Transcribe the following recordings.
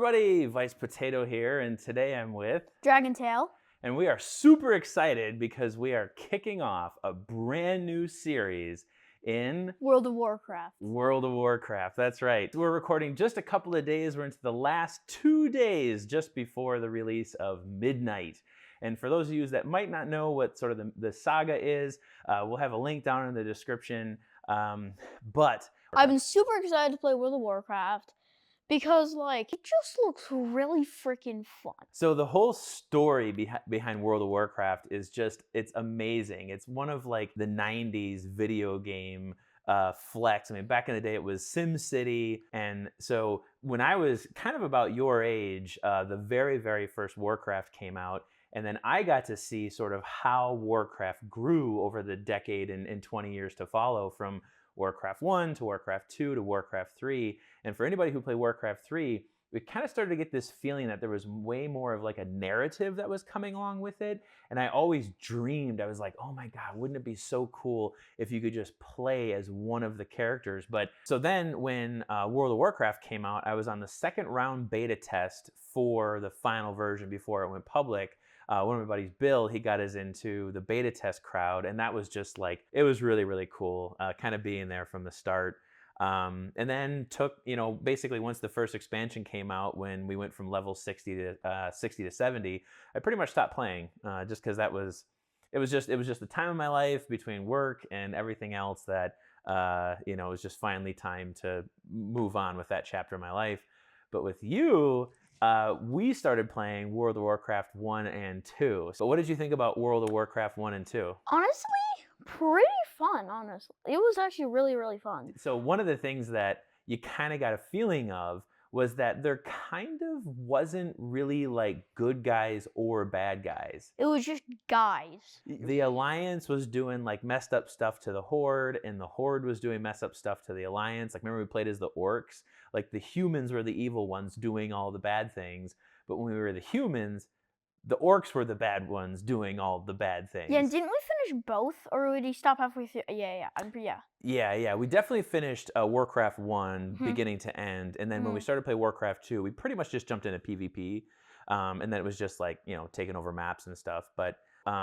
everybody, Vice Potato here, and today I'm with Dragon Tail. And we are super excited because we are kicking off a brand new series in World of Warcraft. World of Warcraft, that's right. We're recording just a couple of days. We're into the last 2 days just before the release of Midnight. And for those of you that might not know what sort of the saga is, we'll have a link down in the description. But I've been super excited to play World of Warcraft because, like, it just looks really freaking fun. So the whole story behind World of Warcraft is just, it's amazing. It's one of like the 90s video game flex. I mean, back in the day it was SimCity. And so when I was kind of about your age, the very, very first Warcraft came out. And then I got to see sort of how Warcraft grew over the decade and 20 years to follow, from Warcraft 1 to Warcraft 2 to Warcraft 3. And for anybody who played Warcraft 3, we kind of started to get this feeling that there was way more of like a narrative that was coming along with it. And I always dreamed, I was like, oh my God, wouldn't it be so cool if you could just play as one of the characters? But so then when World of Warcraft came out, I was on the second round beta test for the final version before it went public. One of my buddies, Bill, he got us into the beta test crowd, and that was just like, it was really, really cool, kind of being there from the start. And then took, basically once the first expansion came out, when we went from level 60 to 70, I pretty much stopped playing, just because it was just the time of my life between work and everything else that, it was just finally time to move on with that chapter of my life. But with you, we started playing World of Warcraft 1 and 2. So what did you think about World of Warcraft 1 and 2? Honestly, pretty fun, honestly. It was actually really, really fun. So one of the things that you kind of got a feeling of was that there kind of wasn't really like good guys or bad guys. It was just guys. The Alliance was doing like messed up stuff to the Horde, and the Horde was doing messed up stuff to the Alliance. Like, remember we played as the Orcs? Like, the humans were the evil ones doing all the bad things, but when we were the humans, the Orcs were the bad ones doing all the bad things. Yeah, and didn't we finish both, or did he stop halfway through? Yeah. Yeah. We definitely finished Warcraft 1 beginning to end, and then when we started to play Warcraft 2, we pretty much just jumped into PvP, and then it was just like, taking over maps and stuff. But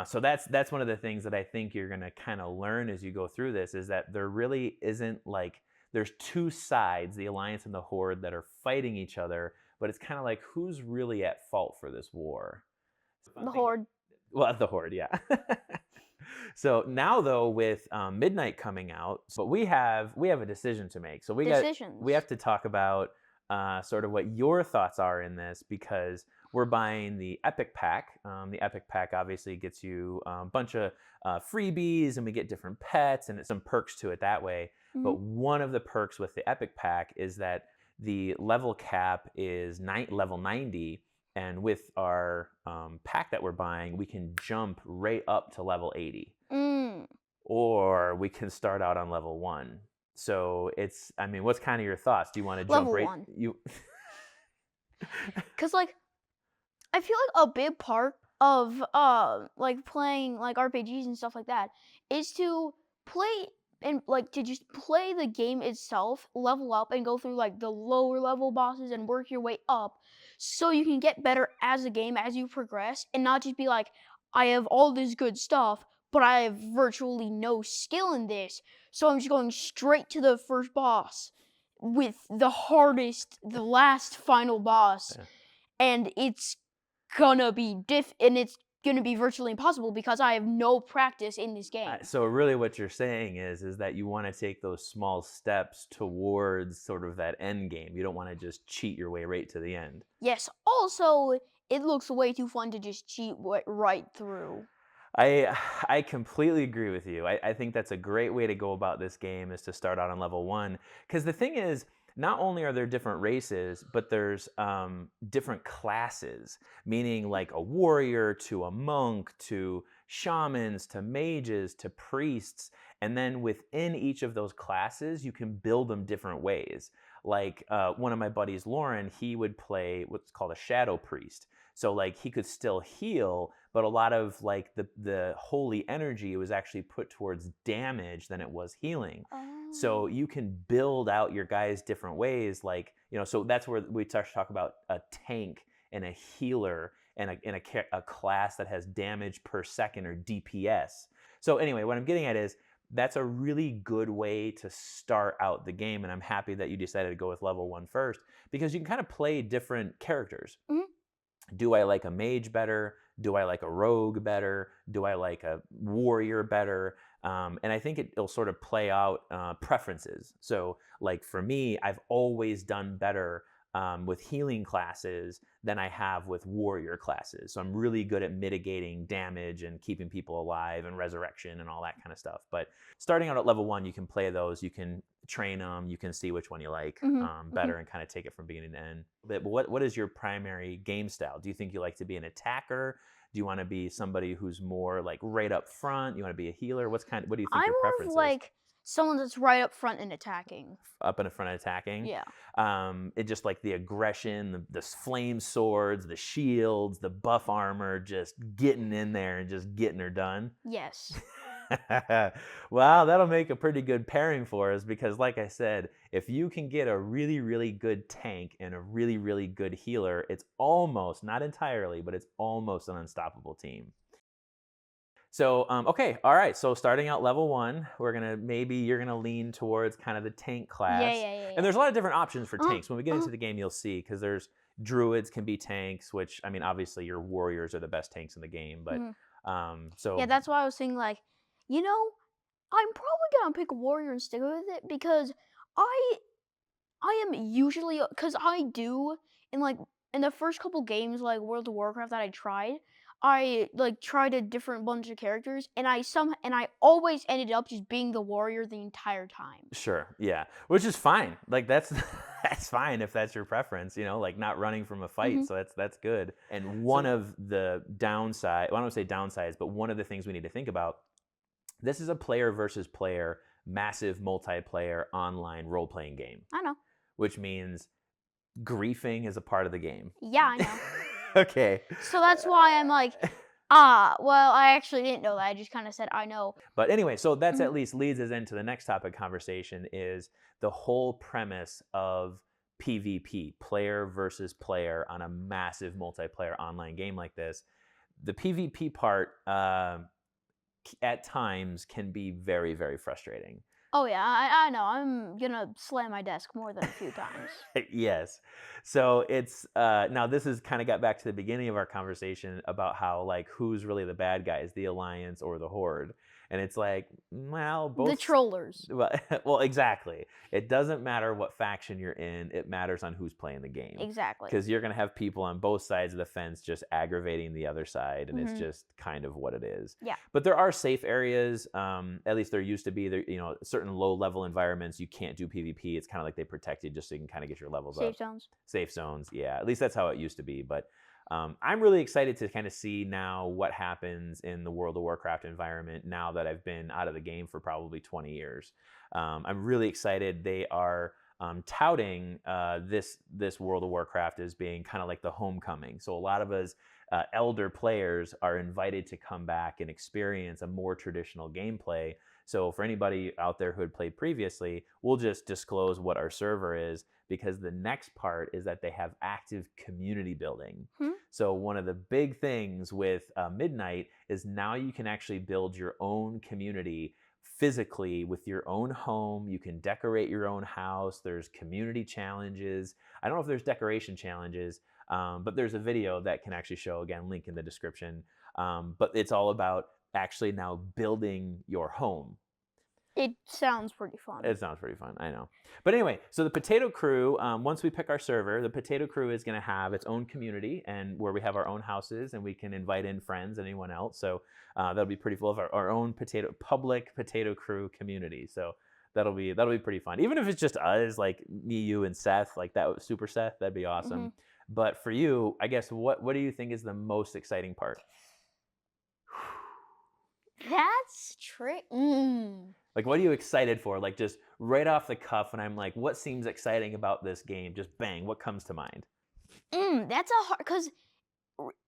so that's one of the things that I think you're gonna kind of learn as you go through this, is that there really isn't like, there's two sides, the Alliance and the Horde, that are fighting each other, but it's kind of like, who's really at fault for this war? The Horde. Well, the Horde, yeah. So now though, with Midnight coming out, but we have a decision to make. So we have to talk about sort of what your thoughts are in this, because we're buying the Epic Pack. The Epic Pack obviously gets you a bunch of freebies, and we get different pets and some perks to it that way. But one of the perks with the Epic Pack is that the level cap is level 90. And with our pack that we're buying, we can jump right up to level 80. Or we can start out on level 1. So what's kind of your thoughts? Do you want to jump level right? 1. Because, like, I feel like a big part of like playing like RPGs and stuff like that is to play and like to just play the game itself, level up, and go through like the lower level bosses and work your way up, so you can get better as a game as you progress, and not just be like, I have all this good stuff, but I have virtually no skill in this, so I'm just going straight to the first boss with the last final boss. Yeah. And it's gonna be it's gonna be virtually impossible because I have no practice in this game. So really what you're saying is that you want to take those small steps towards sort of that end game. You don't want to just cheat your way right to the end. Yes. Also, it looks way too fun to just cheat right through. I completely agree with you. I think that's a great way to go about this game, is to start out on level 1. Because the thing is, not only are there different races, but there's different classes, meaning like a warrior to a monk to shamans to mages to priests. And then within each of those classes, you can build them different ways. Like one of my buddies, Lauren, he would play what's called a shadow priest. So like he could still heal, but a lot of like the holy energy was actually put towards damage than it was healing. So you can build out your guys different ways. Like So that's where we start to talk about a tank and a healer and a class that has damage per second, or DPS. So anyway, what I'm getting at is that's a really good way to start out the game, and I'm happy that you decided to go with level 1 first, because you can kind of play different characters. Mhm. Do I like a mage better? Do I like a rogue better? Do I like a warrior better? And I think it'll sort of play out preferences. So, like for me, I've always done better with healing classes than I have with warrior classes. So I'm really good at mitigating damage and keeping people alive and resurrection and all that kind of stuff. But starting out at level 1, you can play those. You can train them. You can see which one you like Mhm. Mhm. better and kind of take it from beginning to end. But what is your primary game style? Do you think you like to be an attacker? Do you want to be somebody who's more like right up front? You want to be a healer? What do you think I'm your more of preference is? like someone that's right up front and attacking. Up in the front attacking. Yeah. It just like the aggression, the flame swords, the shields, the buff armor, just getting in there and just getting her done. Yes. Wow, that'll make a pretty good pairing for us, because like I said, if you can get a really, really good tank and a really, really good healer, it's almost, not entirely, but it's almost an unstoppable team. So, okay, all right. So starting out level 1, maybe you're gonna lean towards kind of the tank Yeah, class. yeah, yeah, And yeah. there's a lot of different options for Uh-huh. tanks. When we get Uh-huh. into the game, you'll see, because there's druids can be tanks, which, I mean, obviously your warriors are the best tanks in the game, but Mhm. Yeah, so that's why I was saying like, you know, I'm probably gonna pick a warrior and stick with it because I I am usually because I do in like in the first couple games like World of Warcraft that I tried, I like tried a different bunch of characters and I always ended up just being the warrior the entire time. sure, yeah, which is fine. Like that's that's fine if that's your preference, like not running from a fight. Mhm. So that's good. And one of the downside, well, I don't say downsides, but one of the things we need to think about, this is a player versus player, massive multiplayer online role playing game, I know. which means griefing is a part of the game. Yeah, I know. Okay. So that's why I'm like, well, I actually didn't know that. I just kind of said I know. But anyway, so that's Mhm. at least leads us into the next topic conversation, is the whole premise of PvP, player versus player, on a massive multiplayer online game like this. The PvP part at times can be very, very frustrating. Oh yeah, I know. I'm gonna slam my desk more than a few times. Yes. So it's now this is kind of got back to the beginning of our conversation about how, like, who's really the bad guys, the Alliance or the Horde? And it's like, well, The trollers. well, well, exactly. It doesn't matter what faction you're in, it matters on who's playing the game. Exactly. Because you're going to have people on both sides of the fence just aggravating the other side, and it's Mhm. just kind of what it is. Yeah. But there are safe areas. At least there used to be. There, certain low level environments you can't do PvP. It's kind of like they protect you just so you can kind of get your levels up. Safe zones. Safe zones, yeah. At least that's how it used to be. But I'm really excited to kind of see now what happens in the World of Warcraft environment now that I've been out of the game for probably 20 years. I'm really excited. They are touting this World of Warcraft as being kind of like the homecoming. So a lot of us elder players are invited to come back and experience a more traditional gameplay. So for anybody out there who had played previously, we'll just disclose what our server is, because the next part is that they have active community building. Hmm? So one of the big things with Midnight is now you can actually build your own community physically with your own home. You can decorate your own house. There's community challenges. I don't know if there's decoration challenges, but there's a video that can actually show, again, link in the description. But it's all about actually now building your home. It sounds pretty fun. It sounds pretty fun, I know. But anyway, so the Potato Crew, once we pick our server, the Potato Crew is going to have its own community, and where we have our own houses and we can invite in friends, anyone else. So that'll be pretty full of our own public Potato Crew community. So that'll be pretty fun. Even if it's just us, like me, you, and Seth, like that Super Seth, that'd be awesome. Mhm. But for you, I guess what do you think is the most exciting part? That's trick. Like, what are you excited for? Like, just right off the cuff, and I'm like, what seems exciting about this game? Just bang, what comes to mind? That's a hard because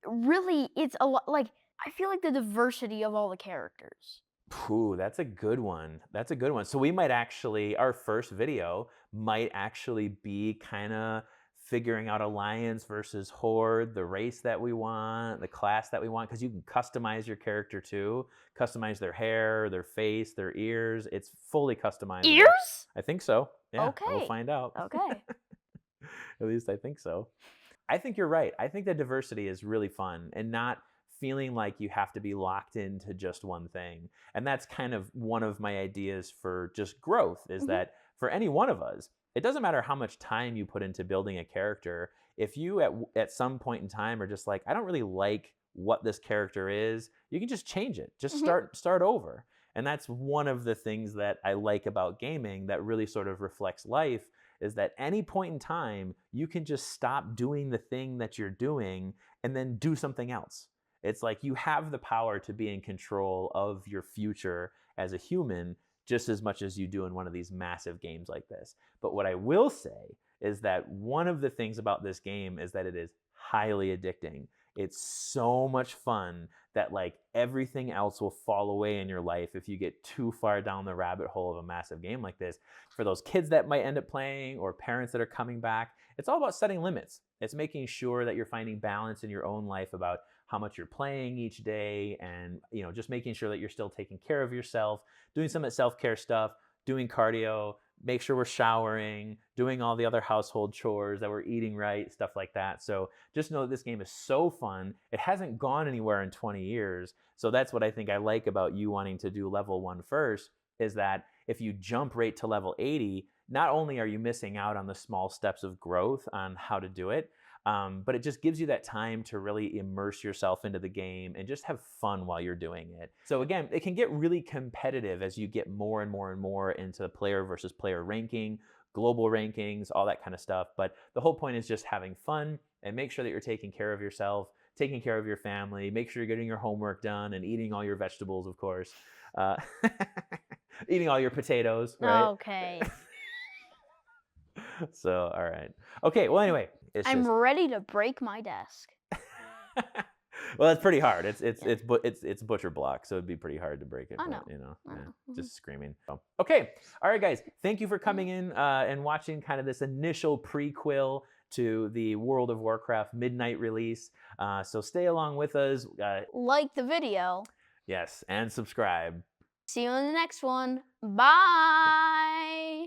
really it's a lot. Like I feel like the diversity of all the characters. Ooh, that's a good one. That's a good one. So we might actually, our first video might actually be kind of figuring out alliance versus horde, the race that we want, the class that we want, because you can customize your character too, customize their hair, their face, their ears. It's fully customizable. Ears? I think so. Yeah, we'll Okay. find out. Okay. At least I think so. I think you're right. I think that diversity is really fun and not feeling like you have to be locked into just one thing. And that's kind of one of my ideas for just growth is Mhm. that for any one of us, it doesn't matter how much time you put into building a character. If you at some point in time are just like, I don't really like what this character is, you can just change it. Just Mhm. start over. And that's one of the things that I like about gaming that really sort of reflects life is that any point in time, you can just stop doing the thing that you're doing and then do something else. It's like you have the power to be in control of your future as a human just as much as you do in one of these massive games like this. But what I will say is that one of the things about this game is that it is highly addicting. It's so much fun that like everything else will fall away in your life if you get too far down the rabbit hole of a massive game like this. For those kids that might end up playing or parents that are coming back, it's all about setting limits. It's making sure that you're finding balance in your own life about how much you're playing each day and just making sure that you're still taking care of yourself, doing some of the self-care stuff, doing cardio, make sure we're showering, doing all the other household chores, that we're eating right, stuff like that. So just know that this game is so fun. It hasn't gone anywhere in 20 years. So that's what I think I like about you wanting to do level 1 first, is that if you jump right to level 80, not only are you missing out on the small steps of growth on how to do it, but it just gives you that time to really immerse yourself into the game and just have fun while you're doing it. So again, it can get really competitive as you get more and more and more into player versus player ranking, global rankings, all that kind of stuff. But the whole point is just having fun and make sure that you're taking care of yourself, taking care of your family, make sure you're getting your homework done and eating all your vegetables, of course. Uh, eating all your potatoes, right? Okay. So, all right. Okay, well, anyway, it's I'm just ready to break my desk. well, it's pretty hard. Yeah. It's butcher block, so it'd be pretty hard to break it. I But know. I yeah, know. Mhm. just screaming. So, okay, all right, guys. Thank you for coming in and watching kind of this initial prequel to the World of Warcraft midnight release. So stay along with us. Like the video. Yes, and subscribe. See you in the next one. Bye.